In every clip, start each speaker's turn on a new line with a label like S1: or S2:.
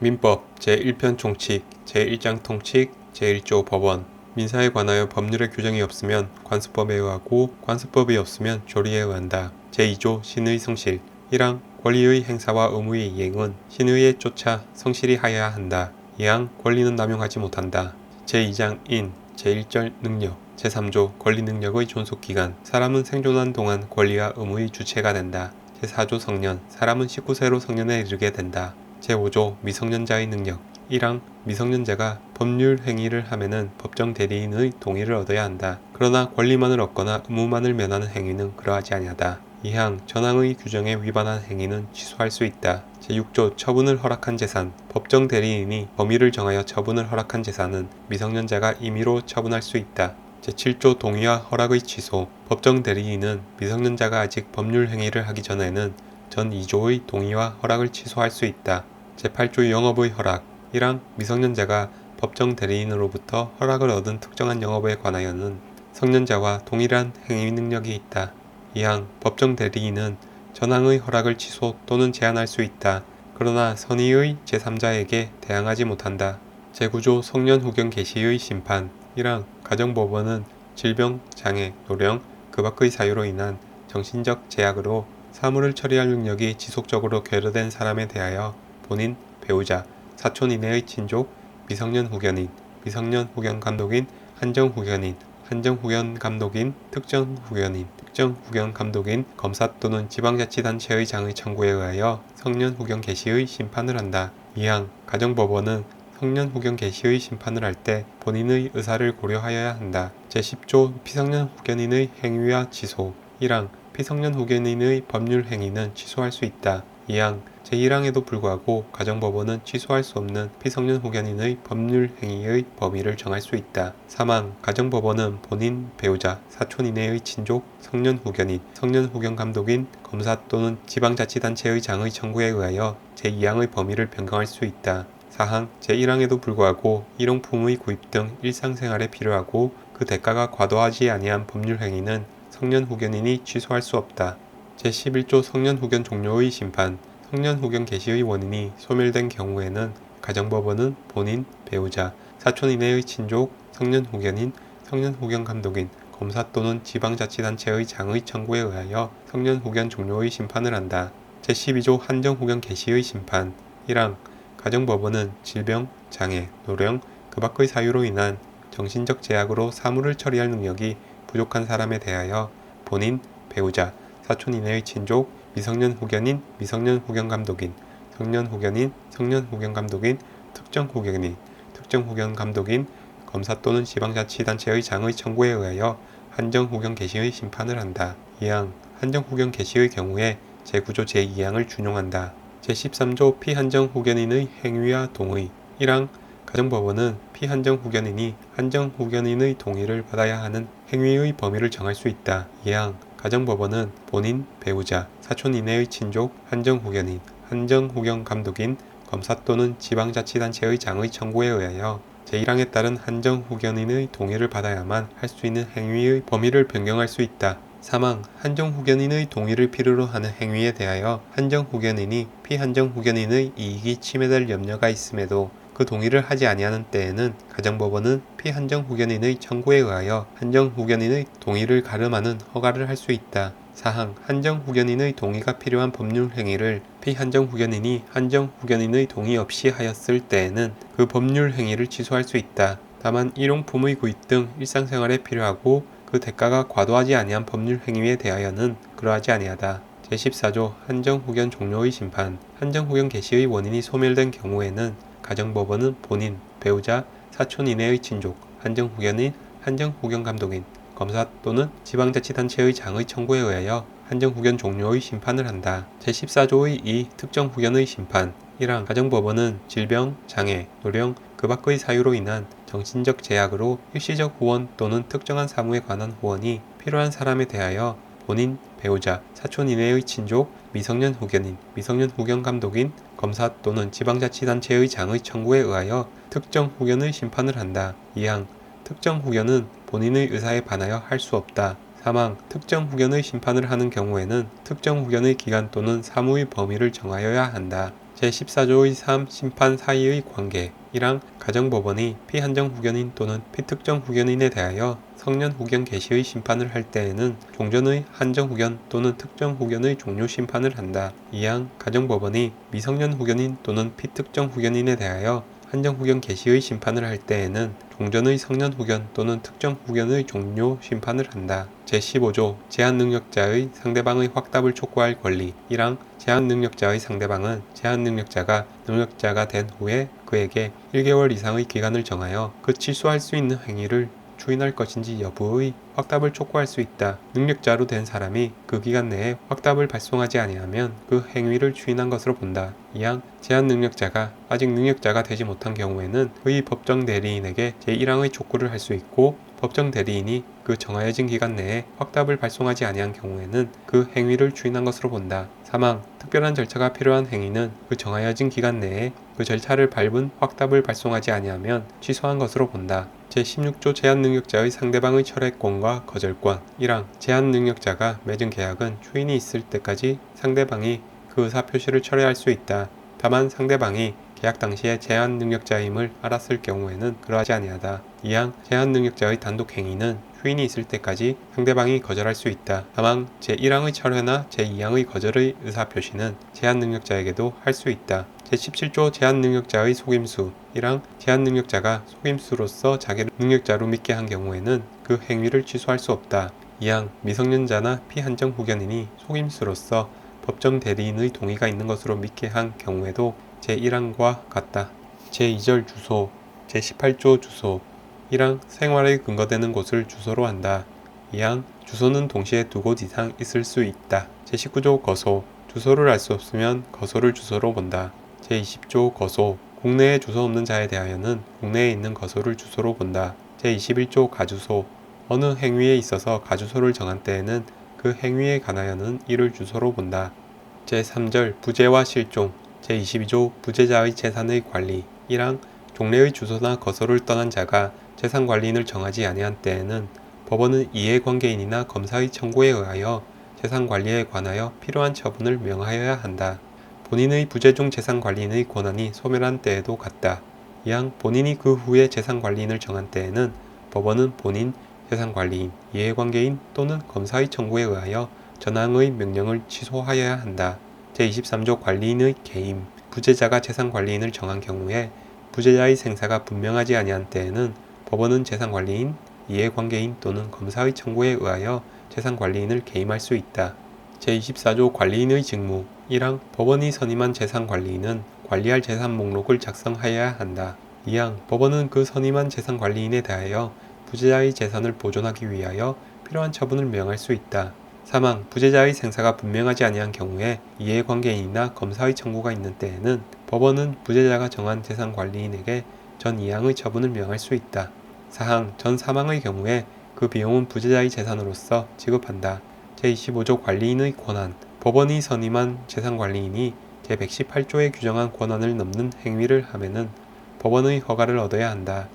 S1: 민법 제1편 총칙, 제1장 통칙, 제1조 법원 민사에 관하여 법률의 규정이 없으면 관습법에 의하고 관습법이 없으면 조리에 의한다. 제2조 신의 성실 1항 권리의 행사와 의무의 이행은 신의에 쫓아 성실히 하여야 한다. 2항 권리는 남용하지 못한다. 제2장 인 제1절 능력 제3조 권리 능력의 존속기간 사람은 생존한 동안 권리와 의무의 주체가 된다. 제4조 성년 사람은 19세로 성년에 이르게 된다. 제5조 미성년자의 능력 1항 미성년자가 법률 행위를 하면은 법정 대리인의 동의를 얻어야 한다. 그러나 권리만을 얻거나 의무만을 면하는 행위는 그러하지 아니하다. 2항 전항의 규정에 위반한 행위는 취소할 수 있다. 제6조 처분을 허락한 재산 법정 대리인이 범위를 정하여 처분을 허락한 재산은 미성년자가 임의로 처분할 수 있다. 제7조 동의와 허락의 취소 법정 대리인은 미성년자가 아직 법률 행위를 하기 전에는 전 2조의 동의와 허락을 취소할 수 있다. 제8조 영업의 허락 1항 미성년자가 법정 대리인으로부터 허락을 얻은 특정한 영업에 관하여는 성년자와 동일한 행위 능력이 있다. 2항 법정 대리인은 전항의 허락을 취소 또는 제한할 수 있다. 그러나 선의의 제3자에게 대항하지 못한다. 제9조 성년 후견 개시의 심판 1항 가정법원은 질병, 장애, 노령, 그 밖의 사유로 인한 정신적 제약으로 사물을 처리할 능력이 지속적으로 괴로된 사람에 대하여 본인, 배우자, 사촌 이내의 친족, 미성년 후견인, 미성년 후견 감독인, 한정 후견인, 한정 후견 감독인, 특정 후견인, 특정 후견 감독인, 검사 또는 지방자치단체의 장의 청구에 의하여 성년 후견 개시의 심판을 한다. 2항 가정법원은 성년 후견 개시의 심판을 할 때 본인의 의사를 고려하여야 한다. 제10조 피성년 후견인의 행위와 취소 1항 피성년 후견인의 법률 행위는 취소할 수 있다. 2항 제1항에도 불구하고 가정법원은 취소할 수 없는 피성년 후견인의 법률 행위의 범위를 정할 수 있다. 3항 가정법원은 본인, 배우자, 사촌 이내의 친족, 성년 후견인, 성년 후견 감독인, 검사 또는 지방자치단체의 장의 청구에 의하여 제2항의 범위를 변경할 수 있다. 4항 제1항에도 불구하고 일용품의 구입 등 일상생활에 필요하고 그 대가가 과도하지 아니한 법률 행위는 성년 후견인이 취소할 수 없다. 제11조 성년 후견 종료의 심판 성년 후견 개시의 원인이 소멸된 경우에는 가정법원은 본인, 배우자, 사촌 이내의 친족, 성년 후견인, 성년 후견 감독인, 검사 또는 지방자치단체의 장의 청구에 의하여 성년 후견 종료의 심판을 한다. 제12조 한정 후견 개시의 심판 1항 가정법원은 질병, 장애, 노령, 그 밖의 사유로 인한 정신적 제약으로 사물을 처리할 능력이 부족한 사람에 대하여 본인, 배우자, 사촌 이내의 친족, 미성년 후견인, 미성년 후견 감독인, 성년 후견인, 성년 후견 감독인, 특정 후견인, 특정 후견 감독인, 검사 또는 지방자치단체의 장의 청구에 의하여 한정 후견 개시의 심판을 한다. 2항 한정 후견 개시의 경우에 제9조 제2항을 준용한다. 제13조 피한정 후견인의 행위와 동의 1항 가정법원은 피한정 후견인이 한정 후견인의 동의를 받아야 하는 행위의 범위를 정할 수 있다. 2항 가정법원은 본인, 배우자, 사촌 이내의 친족, 한정 후견인, 한정 후견 감독인, 검사 또는 지방자치단체의 장의 청구에 의하여 제1항에 따른 한정 후견인의 동의를 받아야만 할 수 있는 행위의 범위를 변경할 수 있다. 3항 한정 후견인의 동의를 필요로 하는 행위에 대하여 한정 후견인이 피한정 후견인의 이익이 침해될 염려가 있음에도 그 동의를 하지 아니하는 때에는 가정법원은 피한정 후견인의 청구에 의하여 한정 후견인의 동의를 가름하는 허가를 할 수 있다. 4항 한정 후견인의 동의가 필요한 법률 행위를 피한정 후견인이 한정 후견인의 동의 없이 하였을 때에는 그 법률 행위를 취소할 수 있다. 다만 일용품의 구입 등 일상생활에 필요하고 그 대가가 과도하지 아니한 법률 행위에 대하여는 그러하지 아니하다. 제14조 한정 후견 종료의 심판 한정 후견 개시의 원인이 소멸된 경우에는 가정법원은 본인, 배우자, 사촌 이내의 친족, 한정 후견인, 한정 후견 감독인, 검사 또는 지방자치단체의 장의 청구에 의하여 한정 후견 종료의 심판을 한다. 제14조의 2 특정 후견의 심판 1항 가정법원은 질병, 장애, 노령, 그 밖의 사유로 인한 정신적 제약으로 일시적 후원 또는 특정한 사무에 관한 후원이 필요한 사람에 대하여 본인, 배우자, 사촌 이내의 친족, 미성년 후견인, 미성년 후견 감독인, 검사 또는 지방자치단체의 장의 청구에 의하여 특정 후견의 심판을 한다. 2항 특정 후견은 본인의 의사에 반하여 할 수 없다. 3항 특정 후견의 심판을 하는 경우에는 특정 후견의 기간 또는 사무의 범위를 정하여야 한다. 제14조의 3. 심판 사이의 관계 1항 가정법원이 피한정 후견인 또는 피특정 후견인에 대하여 성년 후견 개시의 심판을 할 때에는 종전의 한정 후견 또는 특정 후견의 종료 심판을 한다. 2항 가정법원이 미성년 후견인 또는 피특정 후견인에 대하여 한정 후견 개시의 심판을 할 때에는 종전의 성년 후견 또는 특정 후견의 종료 심판을 한다. 제15조 제한능력자의 상대방의 확답을 촉구할 권리 1항 제한능력자의 상대방은 제한능력자가 능력자가 된 후에 그에게 1개월 이상의 기간을 정하여 그 취소할 수 있는 행위를 추인할 것인지 여부의 확답을 촉구할 수 있다. 능력자로 된 사람이 그 기간 내에 확답을 발송하지 아니하면 그 행위를 추인한 것으로 본다. 이항 제한능력자가 아직 능력자가 되지 못한 경우에는 그의 법정 대리인에게 제1항의 촉구를 할 수 있고 법정 대리인이 그 정하여진 기간 내에 확답을 발송하지 아니한 경우에는 그 행위를 추인한 것으로 본다. 사망 특별한 절차가 필요한 행위는 그 정하여진 기간 내에 그 절차를 밟은 확답을 발송하지 아니하면 취소한 것으로 본다. 제16조 제한능력자의 상대방의 철회권과 거절권 1항 제한능력자가 맺은 계약은 추인이 있을 때까지 상대방이 그 의사표시를 철회할 수 있다. 다만 상대방이 계약 당시에 제한능력자임을 알았을 경우에는 그러하지 아니하다. 2항 제한능력자의 단독행위는 추인이 있을 때까지 상대방이 거절할 수 있다. 다만 제1항의 철회나 제2항의 거절의 의사표시는 제한능력자에게도 할 수 있다. 제17조 제한능력자의 속임수 1항 제한능력자가 속임수로서 자기를 능력자로 믿게 한 경우에는 그 행위를 취소할 수 없다. 2항 미성년자나 피한정 후견인이 속임수로서 법정 대리인의 동의가 있는 것으로 믿게 한 경우에도 제1항과 같다. 제2절 주소 제18조 주소 1항 생활에 근거되는 곳을 주소로 한다. 2항 주소는 동시에 두 곳 이상 있을 수 있다. 제19조 거소 주소를 알 수 없으면 거소를 주소로 본다. 제20조 거소 국내에 주소 없는 자에 대하여는 국내에 있는 거소를 주소로 본다. 제21조 가주소 어느 행위에 있어서 가주소를 정한 때에는 그 행위에 관하여는 이를 주소로 본다. 제3절 부재와 실종 제22조 부재자의 재산의 관리 1항 종래의 주소나 거소를 떠난 자가 재산관리인을 정하지 아니한 때에는 법원은 이해관계인이나 검사의 청구에 의하여 재산관리에 관하여 필요한 처분을 명하여야 한다. 본인의 부재중 재산관리인의 권한이 소멸한 때에도 같다. 이항 본인이 그 후에 재산관리인을 정한 때에는 법원은 본인, 재산관리인, 이해관계인 또는 검사의 청구에 의하여 전항의 명령을 취소하여야 한다. 제23조 관리인의 개임 부재자가 재산관리인을 정한 경우에 부재자의 생사가 분명하지 아니한 때에는 법원은 재산관리인, 이해관계인 또는 검사의 청구에 의하여 재산관리인을 개임할 수 있다. 제24조 관리인의 직무 1항 법원이 선임한 재산관리인은 관리할 재산 목록을 작성하여야 한다. 2항 법원은 그 선임한 재산관리인에 대하여 부재자의 재산을 보존하기 위하여 필요한 처분을 명할 수 있다. 3항 부재자의 생사가 분명하지 아니한 경우에 이해관계인이나 검사의 청구가 있는 때에는 법원은 부재자가 정한 재산관리인에게 전 2항의 처분을 명할 수 있다. 4항 전 사망의 경우에 그 비용은 부재자의 재산으로서 지급한다. 제25조 관리인의 권한 법원이 선임한 재산관리인이 제118조에 규정한 권한을 넘는 행위를 하면은 법원의 허가를 얻어야 한다.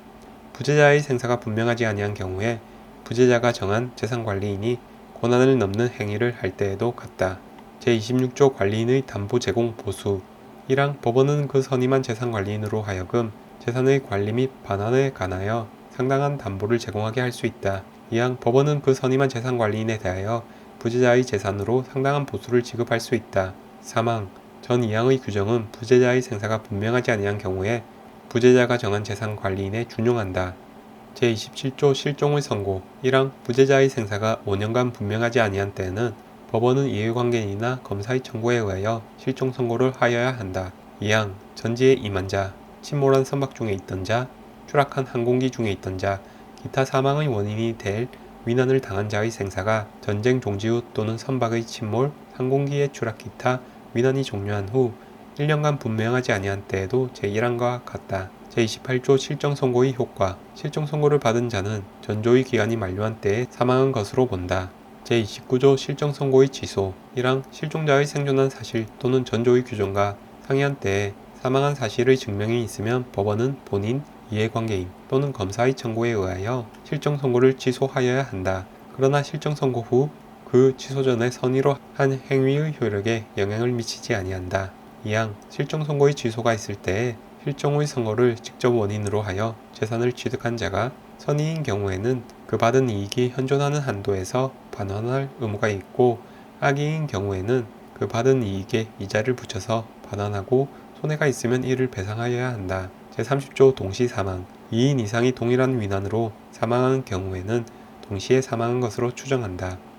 S1: 부재자의 생사가 분명하지 아니한 경우에 부재자가 정한 재산관리인이 권한을 넘는 행위를 할 때에도 같다. 제26조 관리인의 담보 제공 보수 1항 법원은 그 선임한 재산관리인으로 하여금 재산의 관리 및 반환에 관하여 상당한 담보를 제공하게 할 수 있다. 2항 법원은 그 선임한 재산관리인에 대하여 부재자의 재산으로 상당한 보수를 지급할 수 있다. 3항 전 2항의 규정은 부재자의 생사가 분명하지 아니한 경우에 부재자가 정한 재산관리인에 준용한다. 제27조 실종의 선고 1항 부재자의 생사가 5년간 분명하지 아니한 때에는 법원은 이해관계인이나 검사의 청구에 의하여 실종 선고를 하여야 한다. 2항 전지에 임한 자, 침몰한 선박 중에 있던 자, 추락한 항공기 중에 있던 자, 기타 사망의 원인이 될 위난을 당한 자의 생사가 전쟁 종지 후 또는 선박의 침몰, 항공기의 추락 기타 위난이 종료한 후 1년간 분명하지 아니한 때에도 제1항과 같다. 제28조 실정선고의 효과 실정선고를 받은 자는 전조의 기간이 만료한 때에 사망한 것으로 본다. 제29조 실정선고의 취소 1항 실종자의 생존한 사실 또는 전조의 규정과 상이한 때에 사망한 사실의 증명이 있으면 법원은 본인, 이해관계인 또는 검사의 청구에 의하여 실정선고를 취소하여야 한다. 그러나 실정선고 후 그 취소 전에 선의로 한 행위의 효력에 영향을 미치지 아니한다. 2항 실종 선고의 취소가 있을 때에 실종의 선고를 직접 원인으로 하여 재산을 취득한 자가 선의인 경우에는 그 받은 이익이 현존하는 한도에서 반환할 의무가 있고, 악의인 경우에는 그 받은 이익에 이자를 붙여서 반환하고 손해가 있으면 이를 배상하여야 한다. 제30조 동시 사망 2인 이상이 동일한 위난으로 사망한 경우에는 동시에 사망한 것으로 추정한다.